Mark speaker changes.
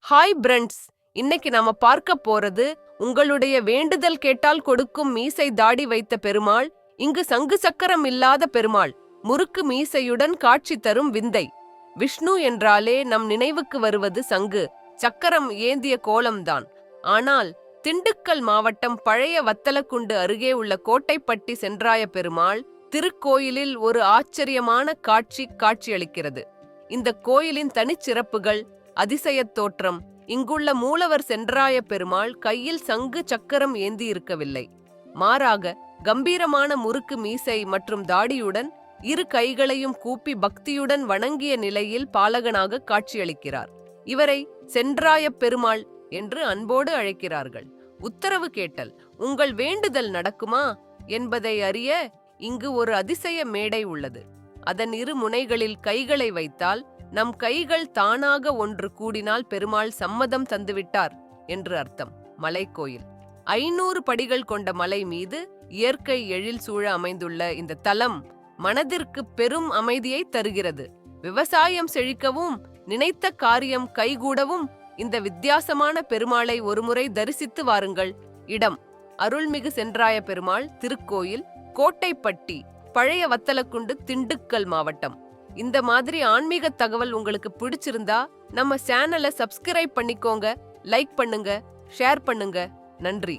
Speaker 1: Hi friends, இன்னைக்கு நாம பார்க்க போறது உங்களுடைய வேண்டுதல் கேட்டால் கொடுக்கும் மீசை தாடி வைத்த பெருமாள். இங்கு சங்கு சக்கரம் இல்லாத பெருமாள், முறுக்கு மீசையுடன் காட்சி தரும் விந்தை. விஷ்ணு என்றாலே நம் நினைவுக்கு வருவது சங்கு சக்கரம் ஏந்திய கோலம்தான். ஆனால் திண்டுக்கல் மாவட்டம் பழைய வத்தலக்குண்டு அருகே உள்ள கோட்டைப்பட்டி சென்றாய பெருமாள் திருக்கோயிலில் ஒரு ஆச்சரியமான காட்சியளிக்கிறது. இந்த கோயிலின் தனிச்சிறப்புகள், அதிசயத் தோற்றம். இங்குள்ள மூலவர் சென்றாய பெருமாள் கையில் சங்கு சக்கரம் ஏந்தி இருக்கவில்லை. மாறாக கம்பீரமான முறுக்கு மீசை மற்றும் தாடியுடன் இரு கைகளையும் கூப்பி பக்தியுடன் வணங்கிய நிலையில் பாலகனாக காட்சியளிக்கிறார். இவரை சென்றாய பெருமாள் என்று அன்போடு அழைக்கிறார்கள். உத்தரவு கேட்டல் உங்கள் வேண்டுதல் நடக்குமா என்பதை அறிய இங்கு ஒரு அதிசய மேடை உள்ளது. அதன் இரு முனைகளில் கைகளை வைத்தால் நம் கைகள் தானாக ஒன்று கூடினால் பெருமாள் சம்மதம் தந்துவிட்டார் என்று அர்த்தம். மலைக்கோயில் 500 படிகள் கொண்ட மலை மீது இயற்கை எழில் சூழ அமைந்துள்ள இந்த தலம் மனதிற்கு பெரும் அமைதியை தருகிறது. விவசாயம் செழிக்கவும் நினைத்த காரியம் கைகூடவும் இந்த வித்தியாசமான பெருமாளை ஒருமுறை தரிசித்து வாருங்கள். இடம்: அருள்மிகு சென்றாய பெருமாள் திருக்கோயில், கோட்டைப்பட்டி, பழைய வத்தலக்குண்டு, திண்டுக்கல் மாவட்டம். இந்த மாதிரி ஆன்மீக தகவல் உங்களுக்கு பிடிச்சிருந்தா நம்ம சேனலை சப்ஸ்கிரைப் பண்ணிக்கோங்க, லைக் பண்ணுங்க, ஷேர் பண்ணுங்க. நன்றி.